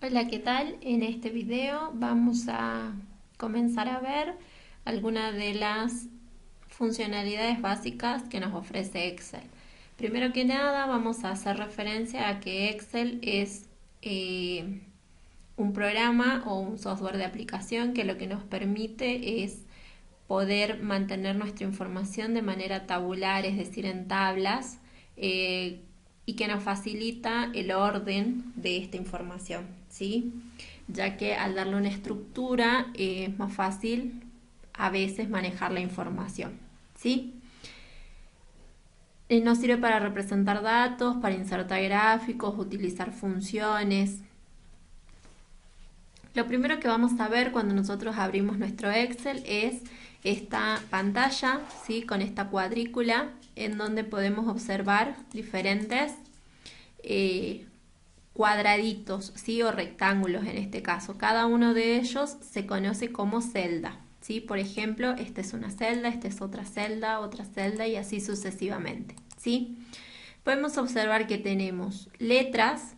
Hola, ¿qué tal? En este video vamos a comenzar a ver algunas de las funcionalidades básicas que nos ofrece Excel. Primero que nada, vamos a hacer referencia a que Excel es un programa o un software de aplicación que lo que nos permite es poder mantener nuestra información de manera tabular, es decir, en tablas, y que nos facilita el orden de esta información, ¿sí? Ya que al darle una estructura es más fácil a veces manejar la información, ¿sí? Nos sirve para representar datos, para insertar gráficos, utilizar funciones. Lo primero que vamos a ver cuando nosotros abrimos nuestro Excel es esta pantalla, ¿sí? Con esta cuadrícula en donde podemos observar diferentes cuadraditos, ¿sí? O rectángulos en este caso. Cada uno de ellos se conoce como celda, ¿sí? Por ejemplo, esta es una celda, esta es otra celda y así sucesivamente, ¿sí? Podemos observar que tenemos letras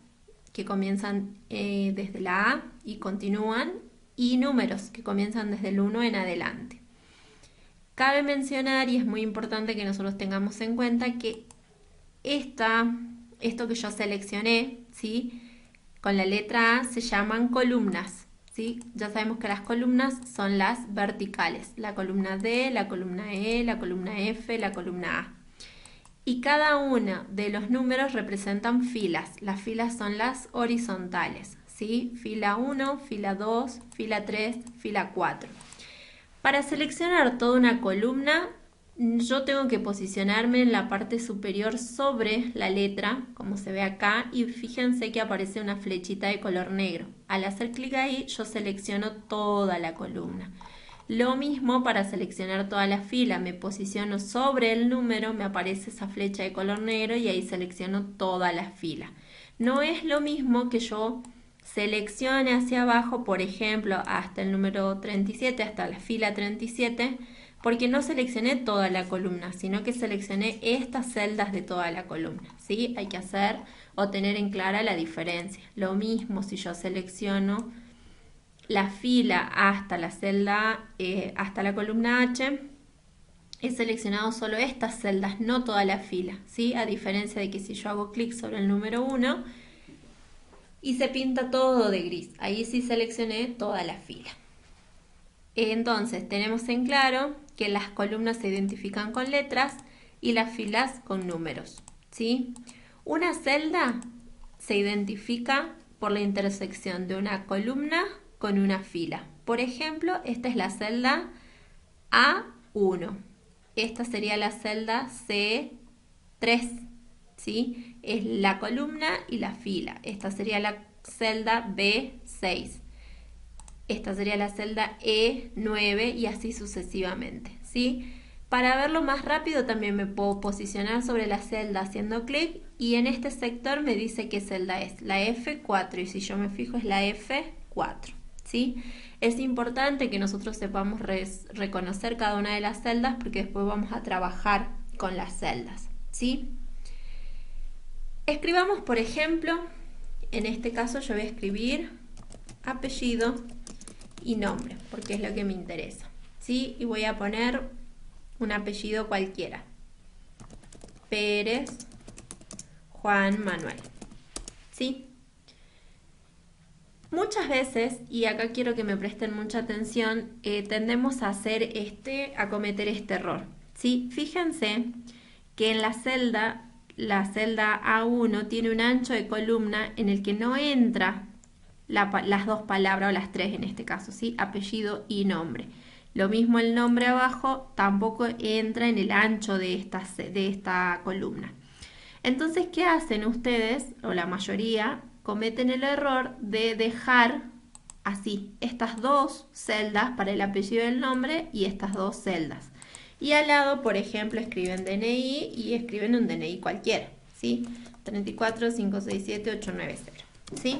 que comienzan desde la A y continúan, y números que comienzan desde el 1 en adelante. Cabe mencionar, y es muy importante que nosotros tengamos en cuenta, que esto que yo seleccioné, ¿sí? Con la letra A se llaman columnas, ¿sí? Ya sabemos que las columnas son las verticales, la columna D, la columna E, la columna F, la columna A. Y cada uno de los números representan filas. Las filas son las horizontales, ¿sí? Fila 1, fila 2, fila 3, fila 4. Para seleccionar toda una columna, yo tengo que posicionarme en la parte superior sobre la letra, como se ve acá, y fíjense que aparece una flechita de color negro. Al hacer clic ahí, yo selecciono toda la columna. Lo mismo para seleccionar toda la fila, me posiciono sobre el número, me aparece esa flecha de color negro y ahí selecciono toda la fila. No es lo mismo que yo seleccione hacia abajo, por ejemplo, hasta el número 37, hasta la fila 37, porque no seleccioné toda la columna, sino que seleccioné estas celdas de toda la columna, ¿sí? Hay que hacer o tener en clara la diferencia. Lo mismo si yo selecciono la fila hasta la celda, hasta la columna H, he seleccionado solo estas celdas, no toda la fila, ¿sí? A diferencia de que si yo hago clic sobre el número 1 y se pinta todo de gris, ahí sí seleccioné toda la fila. Entonces tenemos en claro que las columnas se identifican con letras y las filas con números, ¿sí? Una celda se identifica por la intersección de una columna con una fila. Por ejemplo, esta es la celda A1. Esta sería la celda C3, ¿sí? Es la columna y la fila. Esta sería la celda B6. Esta sería la celda E9 y así sucesivamente, ¿sí? Para verlo más rápido también me puedo posicionar sobre la celda haciendo clic y en este sector me dice qué celda es, la F4, y si yo me fijo es la F4, ¿sí? Es importante que nosotros sepamos reconocer cada una de las celdas porque después vamos a trabajar con las celdas, ¿sí? Escribamos, por ejemplo, en este caso yo voy a escribir apellido y nombre, porque es lo que me interesa, ¿sí? Y voy a poner un apellido cualquiera. Pérez Juan Manuel, ¿sí? Muchas veces, y acá quiero que me presten mucha atención, tendemos a cometer este error, ¿sí? Fíjense que en la celda A1 tiene un ancho de columna en el que no entra las dos palabras, o las tres en este caso, ¿sí? Apellido y nombre. Lo mismo el nombre abajo tampoco entra en el ancho de esta columna. Entonces, ¿qué hacen ustedes, o la mayoría? Cometen el error de dejar así estas dos celdas para el apellido y el nombre y estas dos celdas. Y al lado, por ejemplo, escriben DNI y escriben un DNI cualquiera, ¿sí? 34 567 890, ¿sí?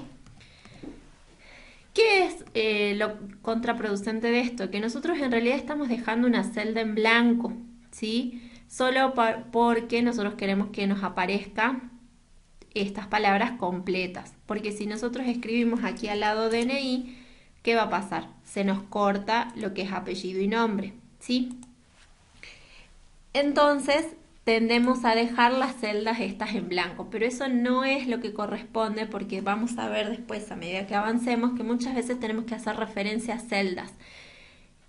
¿Qué es lo contraproducente de esto? Que nosotros en realidad estamos dejando una celda en blanco, ¿sí? Solo porque nosotros queremos que nos aparezca estas palabras completas, porque si nosotros escribimos aquí al lado DNI, ¿qué va a pasar? Se nos corta lo que es apellido y nombre, ¿sí? Entonces tendemos a dejar las celdas estas en blanco, pero eso no es lo que corresponde porque vamos a ver después a medida que avancemos que muchas veces tenemos que hacer referencia a celdas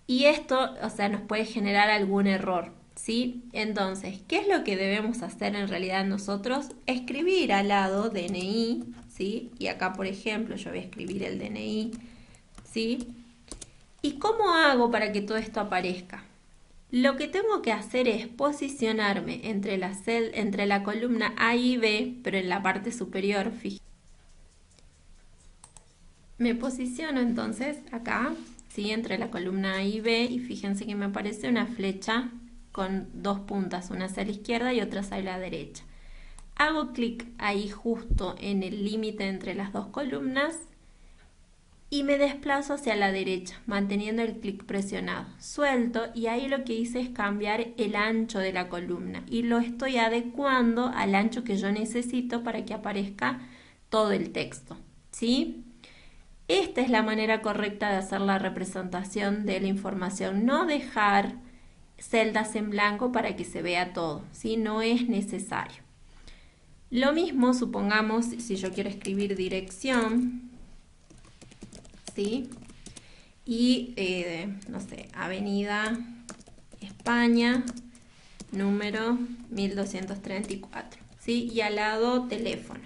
y esto, o sea, nos puede generar algún error, ¿sí? Entonces, ¿qué es lo que debemos hacer en realidad nosotros? Escribir al lado DNI, ¿sí? Y acá, por ejemplo, yo voy a escribir el DNI, ¿sí? ¿Y cómo hago para que todo esto aparezca? Lo que tengo que hacer es posicionarme entre la columna A y B, pero en la parte superior, fíjense. Me posiciono entonces acá, ¿sí? Entre la columna A y B y fíjense que me aparece una flecha con dos puntas, una hacia la izquierda y otra hacia la derecha. Hago clic ahí justo en el límite entre las dos columnas y me desplazo hacia la derecha, manteniendo el clic presionado. Suelto y ahí lo que hice es cambiar el ancho de la columna y lo estoy adecuando al ancho que yo necesito para que aparezca todo el texto, ¿sí? Esta es la manera correcta de hacer la representación de la información, no dejar celdas en blanco para que se vea todo, ¿sí? No es necesario. Lo mismo, supongamos, si yo quiero escribir dirección, ¿sí? Y, no sé, Avenida España, número 1234, ¿sí? Y al lado teléfono.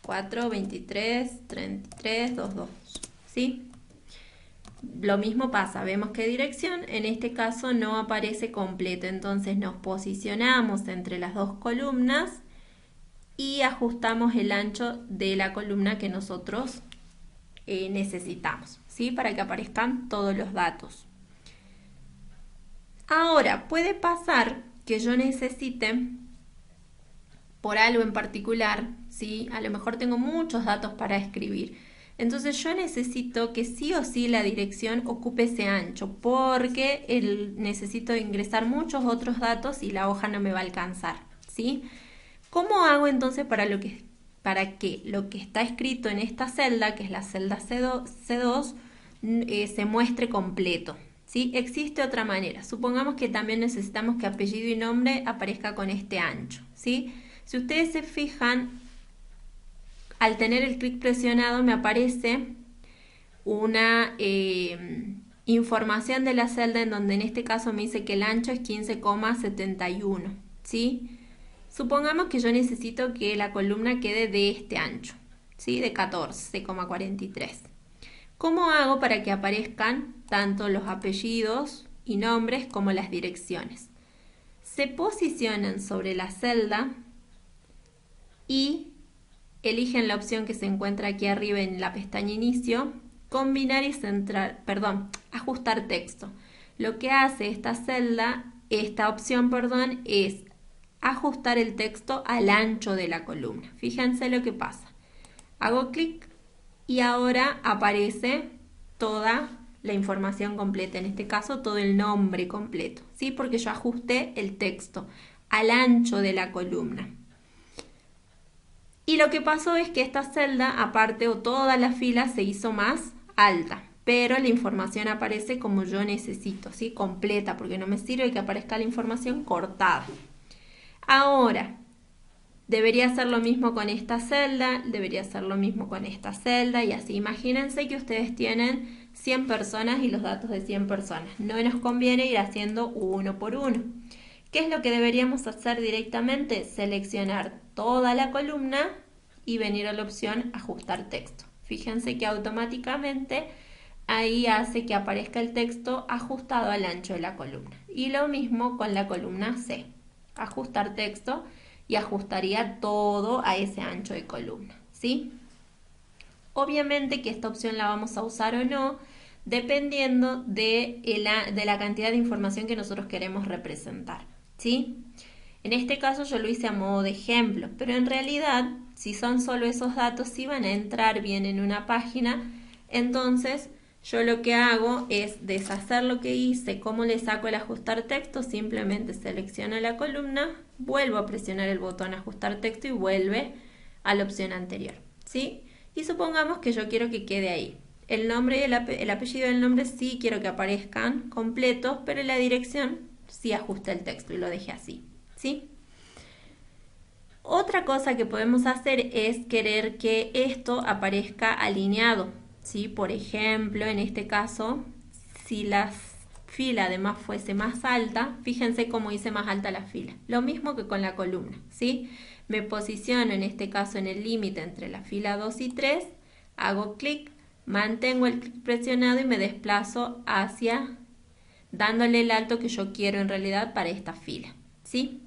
423-3322, ¿sí? Lo mismo pasa, vemos que dirección en este caso no aparece completo, entonces nos posicionamos entre las dos columnas y ajustamos el ancho de la columna que nosotros necesitamos, ¿sí? Para que aparezcan todos los datos. Ahora, puede pasar que yo necesite, por algo en particular, ¿sí? A lo mejor tengo muchos datos para escribir. Entonces yo necesito que sí o sí la dirección ocupe ese ancho porque necesito ingresar muchos otros datos y la hoja no me va a alcanzar, ¿sí? ¿Cómo hago entonces para que lo que está escrito en esta celda, que es la celda C2, se muestre completo? ¿Sí? Existe otra manera. Supongamos que también necesitamos que apellido y nombre aparezca con este ancho, ¿sí? Si ustedes se fijan, al tener el clic presionado me aparece una información de la celda en donde en este caso me dice que el ancho es 15,71, ¿sí? Supongamos que yo necesito que la columna quede de este ancho, ¿sí? De 14,43. ¿Cómo hago para que aparezcan tanto los apellidos y nombres como las direcciones? Se posicionan sobre la celda y eligen la opción que se encuentra aquí arriba en la pestaña Inicio, combinar y centrar, ajustar texto. Lo que hace esta opción, es ajustar el texto al ancho de la columna. Fíjense lo que pasa. Hago clic y ahora aparece toda la información completa, en este caso todo el nombre completo, ¿sí? Porque yo ajusté el texto al ancho de la columna. Y lo que pasó es que esta celda, aparte o toda la fila, se hizo más alta, pero la información aparece como yo necesito, ¿sí? Completa, porque no me sirve que aparezca la información cortada. Ahora, debería hacer lo mismo con esta celda, debería hacer lo mismo con esta celda y así. Imagínense que ustedes tienen 100 personas y los datos de 100 personas. No nos conviene ir haciendo uno por uno. ¿Qué es lo que deberíamos hacer directamente? Seleccionar toda la columna y venir a la opción ajustar texto. Fíjense que automáticamente ahí hace que aparezca el texto ajustado al ancho de la columna. Y lo mismo con la columna C. Ajustar texto y ajustaría todo a ese ancho de columna, ¿sí? Obviamente que esta opción la vamos a usar o no, dependiendo de la cantidad de información que nosotros queremos representar, ¿sí? En este caso yo lo hice a modo de ejemplo, pero en realidad, si son solo esos datos, si van a entrar bien en una página, entonces yo lo que hago es deshacer lo que hice. ¿Cómo le saco el ajustar texto? Simplemente selecciono la columna, vuelvo a presionar el botón ajustar texto y vuelve a la opción anterior, ¿sí? Y supongamos que yo quiero que quede ahí. El nombre y el apellido del nombre sí quiero que aparezcan completos, pero la dirección sí ajusta el texto y lo dejé así, ¿sí? Otra cosa que podemos hacer es querer que esto aparezca alineado, ¿sí? Por ejemplo, en este caso, si la fila además fuese más alta, fíjense cómo hice más alta la fila. Lo mismo que con la columna, ¿sí? Me posiciono en este caso en el límite entre la fila 2 y 3, hago clic, mantengo el clic presionado y me desplazo hacia, dándole el alto que yo quiero en realidad para esta fila, ¿sí?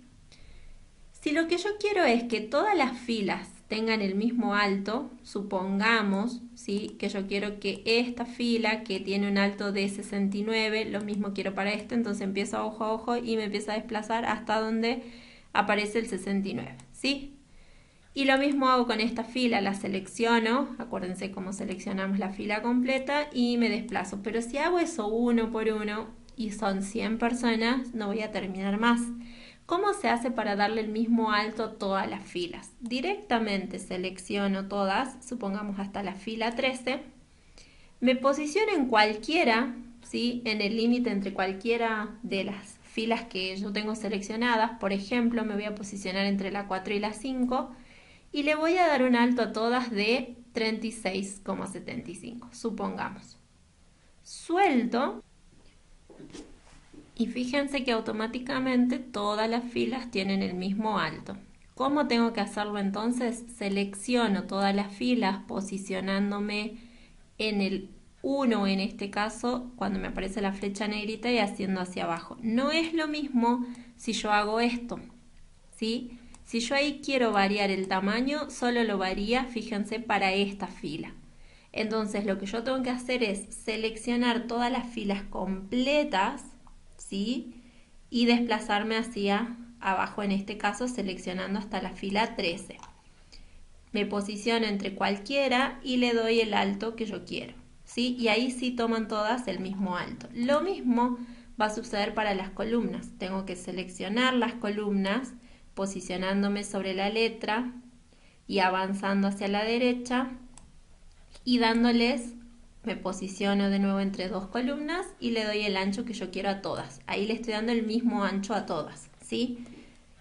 Si lo que yo quiero es que todas las filas tengan el mismo alto, supongamos, ¿sí? Que yo quiero que esta fila que tiene un alto de 69, lo mismo quiero para esta, entonces empiezo ojo a ojo y me empiezo a desplazar hasta donde aparece el 69, ¿sí? Y lo mismo hago con esta fila, la selecciono, acuérdense cómo seleccionamos la fila completa y me desplazo. Pero si hago eso uno por uno y son 100 personas, no voy a terminar más. ¿Cómo se hace para darle el mismo alto a todas las filas? Directamente selecciono todas, supongamos hasta la fila 13, me posiciono en cualquiera, ¿sí? En el límite entre cualquiera de las filas que yo tengo seleccionadas. Por ejemplo, me voy a posicionar entre la 4 y la 5 y le voy a dar un alto a todas de 36,75, supongamos. Suelto y fíjense que automáticamente todas las filas tienen el mismo alto. ¿Cómo tengo que hacerlo entonces? Selecciono todas las filas posicionándome en el 1 en este caso, cuando me aparece la flecha negrita y haciendo hacia abajo. No es lo mismo si yo hago esto, ¿sí? Si yo ahí quiero variar el tamaño, solo lo varía, fíjense, para esta fila. Entonces lo que yo tengo que hacer es seleccionar todas las filas completas, ¿sí? Y desplazarme hacia abajo, en este caso seleccionando hasta la fila 13. Me posiciono entre cualquiera y le doy el alto que yo quiero, ¿sí? Y ahí sí toman todas el mismo alto. Lo mismo va a suceder para las columnas. Tengo que seleccionar las columnas posicionándome sobre la letra y avanzando hacia la derecha y dándoles, me posiciono de nuevo entre dos columnas y le doy el ancho que yo quiero a todas. Ahí le estoy dando el mismo ancho a todas, ¿sí?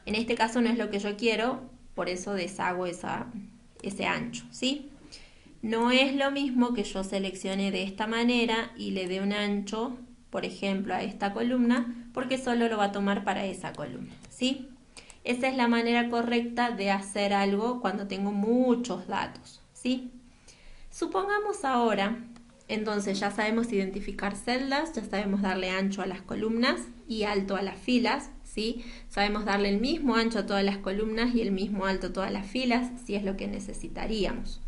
En este caso no es lo que yo quiero, por eso deshago ese ancho, ¿sí? No es lo mismo que yo seleccione de esta manera y le dé un ancho, por ejemplo, a esta columna, porque solo lo va a tomar para esa columna, ¿sí? Esa es la manera correcta de hacer algo cuando tengo muchos datos, ¿sí? Supongamos ahora, entonces ya sabemos identificar celdas, ya sabemos darle ancho a las columnas y alto a las filas, ¿sí? Sabemos darle el mismo ancho a todas las columnas y el mismo alto a todas las filas, si es lo que necesitaríamos.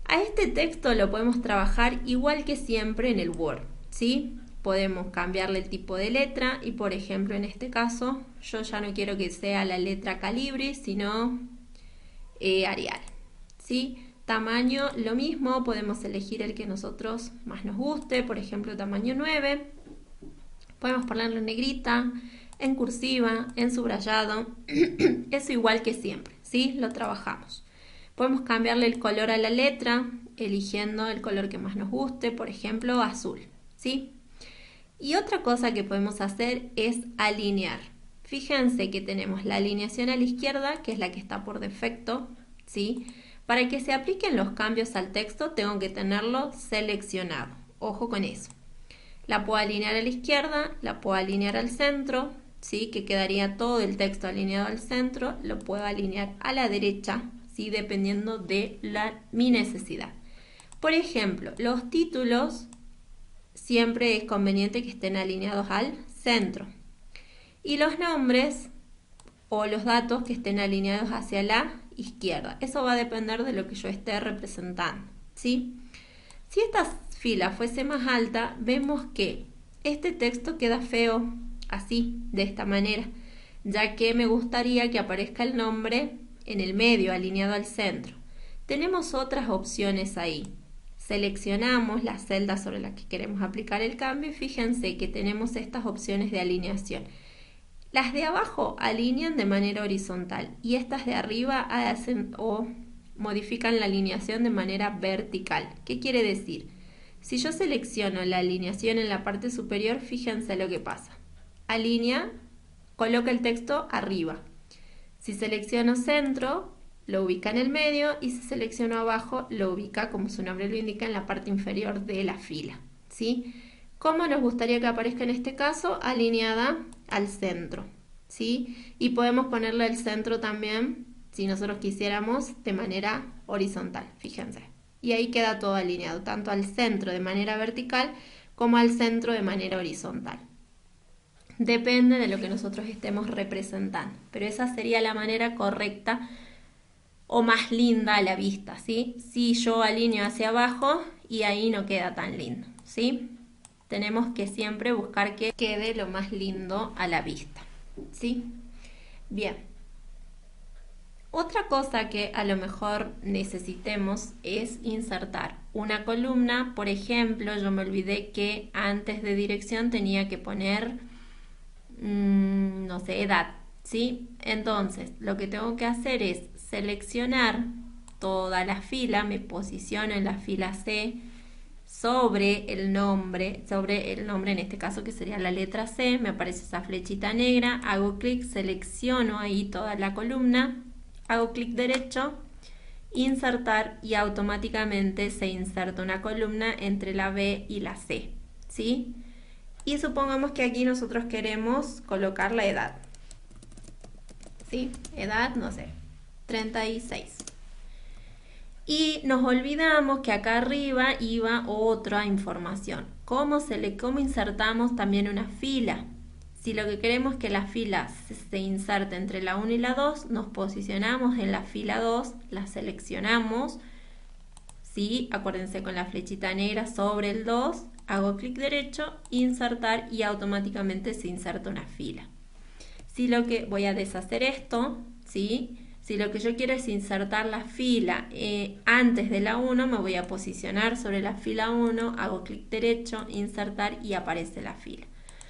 A este texto lo podemos trabajar igual que siempre en el Word, ¿sí? Podemos cambiarle el tipo de letra y, por ejemplo, en este caso, yo ya no quiero que sea la letra Calibri, sino Arial, ¿sí? Tamaño, lo mismo, podemos elegir el que nosotros más nos guste, por ejemplo, tamaño 9. Podemos ponerlo en negrita, en cursiva, en subrayado, eso igual que siempre, ¿sí? Lo trabajamos. Podemos cambiarle el color a la letra, eligiendo el color que más nos guste, por ejemplo, azul, ¿sí? Y otra cosa que podemos hacer es alinear. Fíjense que tenemos la alineación a la izquierda, que es la que está por defecto, ¿sí? Para que se apliquen los cambios al texto, tengo que tenerlo seleccionado. Ojo con eso. La puedo alinear a la izquierda, la puedo alinear al centro, ¿sí? Que quedaría todo el texto alineado al centro. Lo puedo alinear a la derecha, ¿sí? Dependiendo de mi necesidad. Por ejemplo, los títulos siempre es conveniente que estén alineados al centro. Y los nombres o los datos que estén alineados hacia la izquierda. Eso va a depender de lo que yo esté representando, ¿sí? Si esta fila fuese más alta, vemos que este texto queda feo así, de esta manera, ya que me gustaría que aparezca el nombre en el medio, alineado al centro. Tenemos otras opciones ahí. seleccionamos la celda sobre la que queremos aplicar el cambio y fíjense que tenemos estas opciones de alineación. Las de abajo alinean de manera horizontal y estas de arriba hacen o modifican la alineación de manera vertical. ¿Qué quiere decir? Si yo selecciono la alineación en la parte superior, fíjense lo que pasa. Alinea, coloca el texto arriba. Si selecciono centro, lo ubica en el medio, y si selecciono abajo, lo ubica, como su nombre lo indica, en la parte inferior de la fila, ¿sí? ¿Cómo nos gustaría que aparezca en este caso? Alineada al centro, ¿sí? Y podemos ponerle al centro también, si nosotros quisiéramos, de manera horizontal, fíjense. Y ahí queda todo alineado, tanto al centro de manera vertical como al centro de manera horizontal. Depende de lo que nosotros estemos representando, pero esa sería la manera correcta o más linda a la vista, ¿sí? Si yo alineo hacia abajo y ahí no queda tan lindo, ¿sí? Tenemos que siempre buscar que quede lo más lindo a la vista, ¿sí? Bien. Otra cosa que a lo mejor necesitemos es insertar una columna. Por ejemplo, yo me olvidé que antes de dirección tenía que poner, no sé, edad, ¿sí? Entonces, lo que tengo que hacer es seleccionar toda la fila, me posiciono en la fila C sobre el nombre en este caso que sería la letra C, me aparece esa flechita negra, hago clic, selecciono ahí toda la columna, hago clic derecho, insertar y automáticamente se inserta una columna entre la B y la C, ¿sí? Y supongamos que aquí nosotros queremos colocar la edad, ¿sí? Edad, no sé, 36. Y nos olvidamos que acá arriba iba otra información. ¿Cómo insertamos también una fila? Si lo que queremos es que la fila se inserte entre la 1 y la 2, nos posicionamos en la fila 2, la seleccionamos, ¿sí? Acuérdense, con la flechita negra sobre el 2, hago clic derecho, insertar y automáticamente se inserta una fila. Si lo que voy a deshacer esto, ¿sí? Si lo que yo quiero es insertar la fila antes de la 1, me voy a posicionar sobre la fila 1, hago clic derecho, insertar y aparece la fila.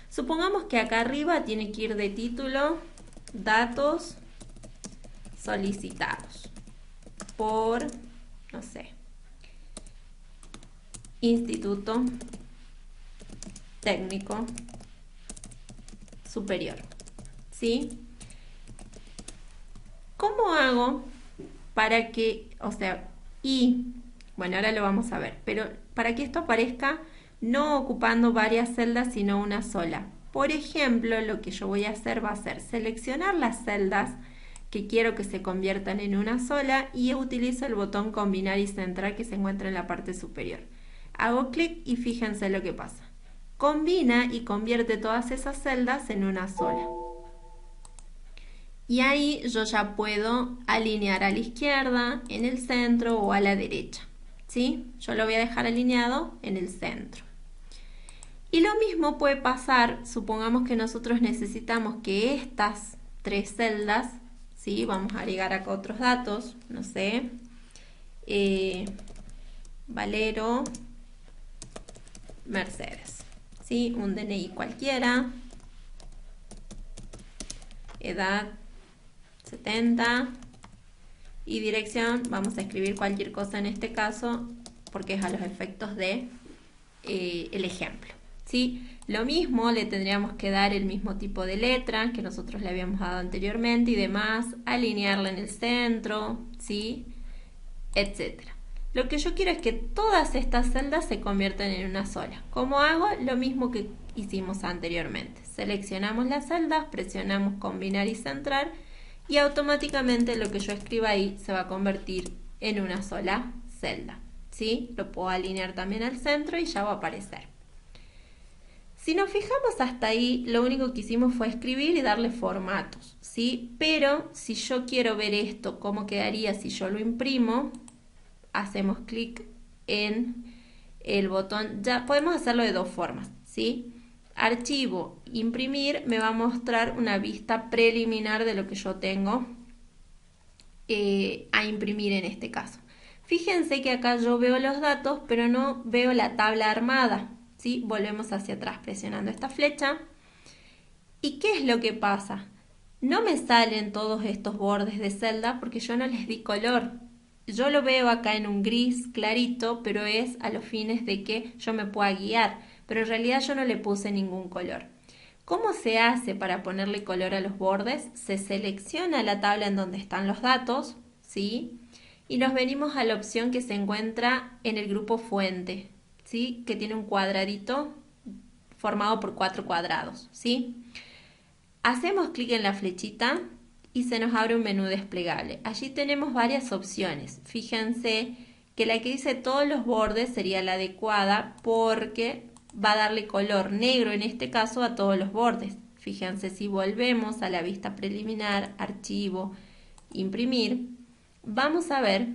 Supongamos que acá arriba tiene que ir de título, datos solicitados por, no sé, Instituto Técnico Superior, ¿sí? ¿Cómo hago para que, bueno, ahora lo vamos a ver, pero para que esto aparezca no ocupando varias celdas, sino una sola? Por ejemplo, lo que yo voy a hacer va a ser seleccionar las celdas que quiero que se conviertan en una sola y utilizo el botón combinar y centrar que se encuentra en la parte superior. Hago clic y fíjense lo que pasa. Combina y convierte todas esas celdas en una sola. Y ahí yo ya puedo alinear a la izquierda, en el centro o a la derecha, ¿sí? Yo lo voy a dejar alineado en el centro. Y lo mismo puede pasar, supongamos que nosotros necesitamos que estas tres celdas, ¿sí? Vamos a agregar acá otros datos, no sé, Valero Mercedes, ¿sí? Un DNI cualquiera, edad 70 y dirección, vamos a escribir cualquier cosa en este caso porque es a los efectos de el ejemplo, ¿sí? Lo mismo, le tendríamos que dar el mismo tipo de letra que nosotros le habíamos dado anteriormente y demás, alinearla en el centro, ¿sí? Etcétera. Lo que yo quiero es que todas estas celdas se conviertan en una sola. ¿Cómo hago? Lo mismo que hicimos anteriormente. Seleccionamos las celdas, presionamos combinar y centrar y automáticamente lo que yo escriba ahí se va a convertir en una sola celda, ¿sí? Lo puedo alinear también al centro y ya va a aparecer. Si nos fijamos hasta ahí, lo único que hicimos fue escribir y darle formatos, ¿sí? Pero si yo quiero ver esto, cómo quedaría si yo lo imprimo, hacemos clic en el botón, ya podemos hacerlo de dos formas, ¿sí? Archivo, imprimir, me va a mostrar una vista preliminar de lo que yo tengo a imprimir en este caso. Fíjense que acá yo veo los datos, pero no veo la tabla armada, ¿sí? Volvemos hacia atrás presionando esta flecha. ¿Y qué es lo que pasa? No me salen todos estos bordes de celda porque yo no les di color. Yo lo veo acá en un gris clarito, pero es a los fines de que yo me pueda guiar, pero en realidad yo no le puse ningún color. ¿Cómo se hace para ponerle color a los bordes? Se selecciona la tabla en donde están los datos, ¿sí? Y nos venimos a la opción que se encuentra en el grupo fuente, ¿sí? Que tiene un cuadradito formado por 4 cuadrados, ¿sí? Hacemos clic en la flechita y se nos abre un menú desplegable. Allí tenemos varias opciones. Fíjense que la que dice todos los bordes sería la adecuada porque va a darle color negro en este caso a todos los bordes. Fíjense, si volvemos a la vista preliminar, archivo, imprimir, vamos a ver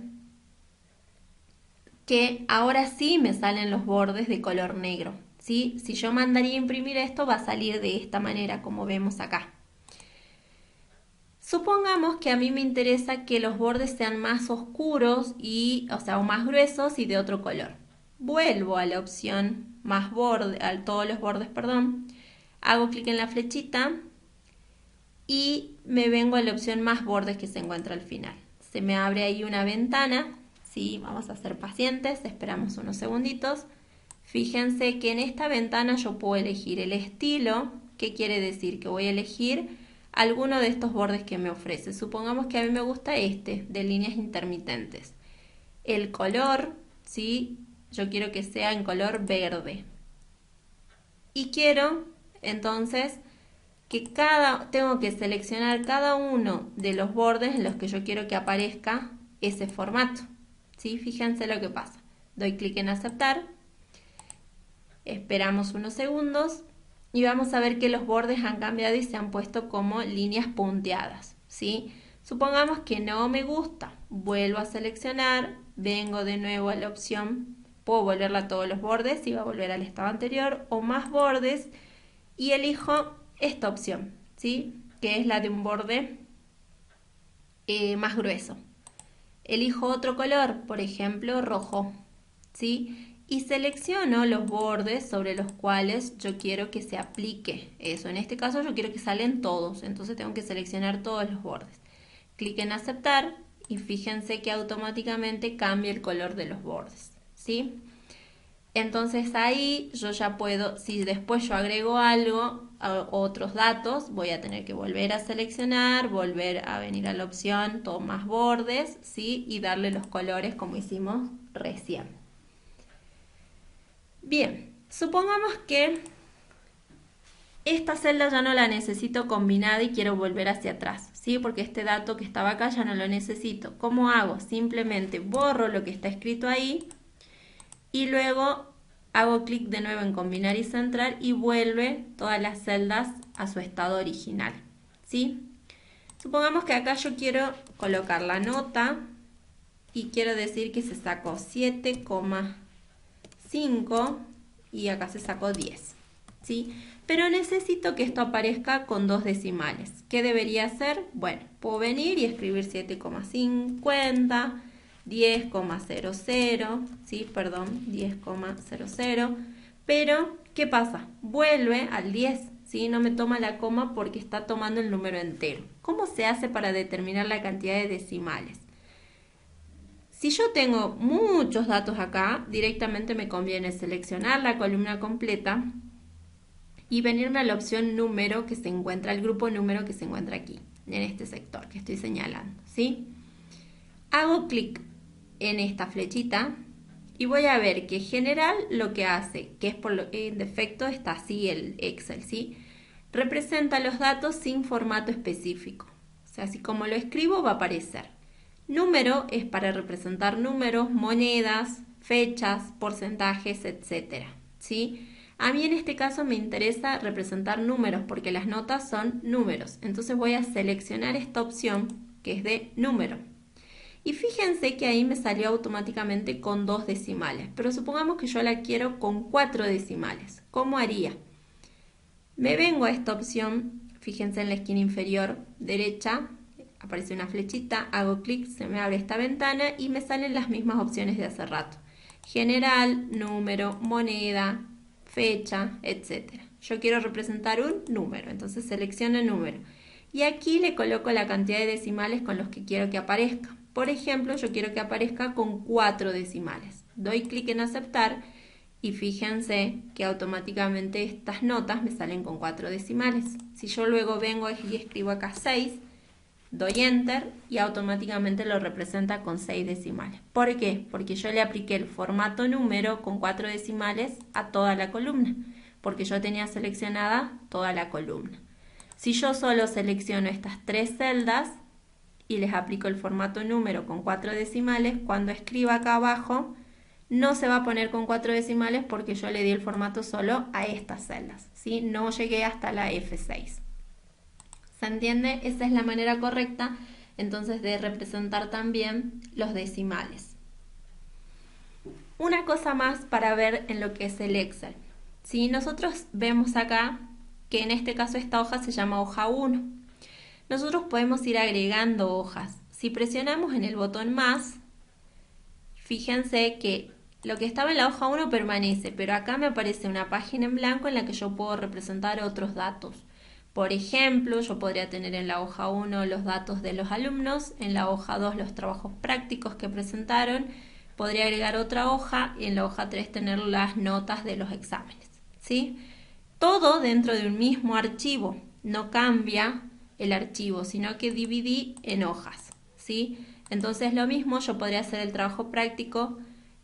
que ahora sí me salen los bordes de color negro, ¿sí? Si yo mandaría a imprimir esto va a salir de esta manera como vemos acá. Supongamos que a mí me interesa que los bordes sean más oscuros o más gruesos y de otro color. Vuelvo a la opción más borde, a todos los bordes, perdón. Hago clic en la flechita y me vengo a la opción más bordes que se encuentra al final. Se me abre ahí una ventana, ¿sí? Vamos a ser pacientes, esperamos unos segunditos. Fíjense que en esta ventana yo puedo elegir el estilo. ¿Qué quiere decir? Que voy a elegir alguno de estos bordes que me ofrece. Supongamos que a mí me gusta este, de líneas intermitentes. El color, ¿sí? Yo quiero que sea en color verde. Y quiero, entonces, que tengo que seleccionar cada uno de los bordes en los que yo quiero que aparezca ese formato, ¿sí? Fíjense lo que pasa. Doy clic en aceptar. Esperamos unos segundos. Y vamos a ver que los bordes han cambiado y se han puesto como líneas punteadas, ¿sí? Supongamos que no me gusta, vuelvo a seleccionar, vengo de nuevo a la opción, puedo volverla a todos los bordes y va a volver al estado anterior, o más bordes, y elijo esta opción, ¿sí? Que es la de un borde más grueso. Elijo otro color, por ejemplo rojo, ¿sí? Y selecciono los bordes sobre los cuales yo quiero que se aplique eso. En este caso yo quiero que salen todos, entonces tengo que seleccionar todos los bordes. Clic en aceptar y fíjense que automáticamente cambia el color de los bordes, ¿sí? Entonces ahí yo ya puedo, si después yo agrego algo, otros datos, voy a tener que volver a seleccionar, volver a venir a la opción, todo más bordes, ¿sí? Y darle los colores como hicimos recién. Bien, supongamos que esta celda ya no la necesito combinada y quiero volver hacia atrás, ¿sí? Porque este dato que estaba acá ya no lo necesito. ¿Cómo hago? Simplemente borro lo que está escrito ahí y luego hago clic de nuevo en combinar y centrar y vuelve todas las celdas a su estado original, ¿sí? Supongamos que acá yo quiero colocar la nota y quiero decir que se sacó 7,5 y acá se sacó 10, ¿sí? Pero necesito que esto aparezca con 2 decimales. ¿Qué debería hacer? Bueno, puedo venir y escribir 7,50, 10,00, ¿sí? Perdón, 10,00. Pero, ¿qué pasa? Vuelve al 10, ¿sí? No me toma la coma porque está tomando el número entero. ¿Cómo se hace para determinar la cantidad de decimales? Si yo tengo muchos datos acá, directamente me conviene seleccionar la columna completa y venirme a la opción número que se encuentra, el grupo número que se encuentra aquí, en este sector que estoy señalando, ¿sí? Hago clic en esta flechita y voy a ver que en general lo que hace, que es en defecto está así el Excel, ¿sí? Representa los datos sin formato específico. O sea, así como lo escribo va a aparecer. Número es para representar números, monedas, fechas, porcentajes, etc. ¿Sí? A mí en este caso me interesa representar números porque las notas son números. Entonces voy a seleccionar esta opción que es de número. Y fíjense que ahí me salió automáticamente con 2 decimales. Pero supongamos que yo la quiero con 4 decimales. ¿Cómo haría? Me vengo a esta opción, fíjense en la esquina inferior derecha, aparece una flechita, hago clic, se me abre esta ventana y me salen las mismas opciones de hace rato. General, número, moneda, fecha, etc. Yo quiero representar un número, entonces selecciono el número. Y aquí le coloco la cantidad de decimales con los que quiero que aparezca. Por ejemplo, yo quiero que aparezca con 4 decimales. Doy clic en aceptar y fíjense que automáticamente estas notas me salen con 4 decimales. Si yo luego vengo y escribo acá 6, doy enter y automáticamente lo representa con 6 decimales. ¿Por qué? Porque yo le apliqué el formato número con 4 decimales a toda la columna, porque yo tenía seleccionada toda la columna. Si yo solo selecciono estas 3 celdas y les aplico el formato número con 4 decimales, cuando escriba acá abajo no se va a poner con 4 decimales porque yo le di el formato solo a estas celdas, ¿sí? No llegué hasta la F6. ¿Se entiende? Esa es la manera correcta entonces de representar también los decimales. Una cosa más para ver en lo que es el Excel. Si nosotros vemos acá que en este caso esta hoja se llama hoja 1. Nosotros podemos ir agregando hojas. Si presionamos en el botón más, fíjense que lo que estaba en la hoja 1 permanece, pero acá me aparece una página en blanco en la que yo puedo representar otros datos. Por ejemplo, yo podría tener en la hoja 1 los datos de los alumnos, en la hoja 2 los trabajos prácticos que presentaron, podría agregar otra hoja y en la hoja 3 tener las notas de los exámenes, ¿sí? Todo dentro de un mismo archivo, no cambia el archivo, sino que dividí en hojas, ¿sí? Entonces lo mismo, yo podría hacer el trabajo práctico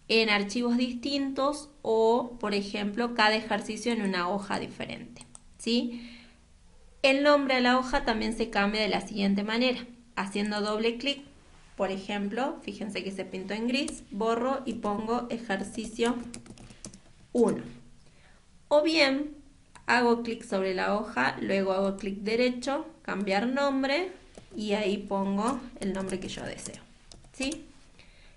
en archivos distintos o, por ejemplo, cada ejercicio en una hoja diferente, ¿sí? El nombre a la hoja también se cambia de la siguiente manera, haciendo doble clic, por ejemplo, fíjense que se pintó en gris, borro y pongo ejercicio 1. O bien, hago clic sobre la hoja, luego hago clic derecho, cambiar nombre y ahí pongo el nombre que yo deseo, ¿sí?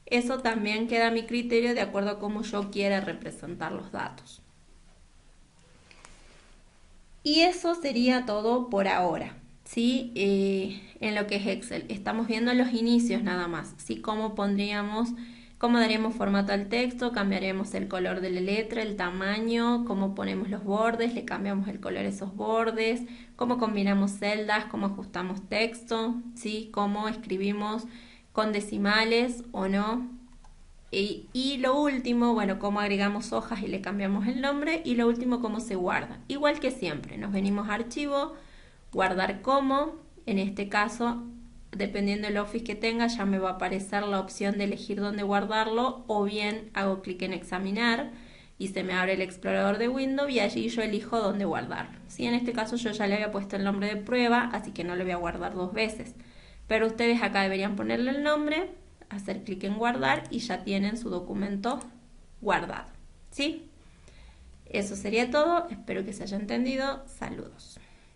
Eso también queda a mi criterio de acuerdo a cómo yo quiera representar los datos. Y eso sería todo por ahora, ¿sí? En lo que es Excel. Estamos viendo los inicios nada más, ¿sí? Cómo daríamos formato al texto, cambiaremos el color de la letra, el tamaño, cómo ponemos los bordes, le cambiamos el color a esos bordes, cómo combinamos celdas, cómo ajustamos texto, ¿sí? Cómo escribimos con decimales o no. Y lo último, bueno, cómo agregamos hojas y le cambiamos el nombre. Y lo último, cómo se guarda. Igual que siempre, nos venimos a archivo, guardar como. En este caso, dependiendo del Office que tenga, ya me va a aparecer la opción de elegir dónde guardarlo. O bien hago clic en examinar y se me abre el explorador de Windows y allí yo elijo dónde guardarlo. ¿Sí? En este caso yo ya le había puesto el nombre de prueba, así que no lo voy a guardar 2 veces. Pero ustedes acá deberían ponerle el nombre, hacer clic en guardar y ya tienen su documento guardado, ¿sí? Eso sería todo, espero que se haya entendido, saludos.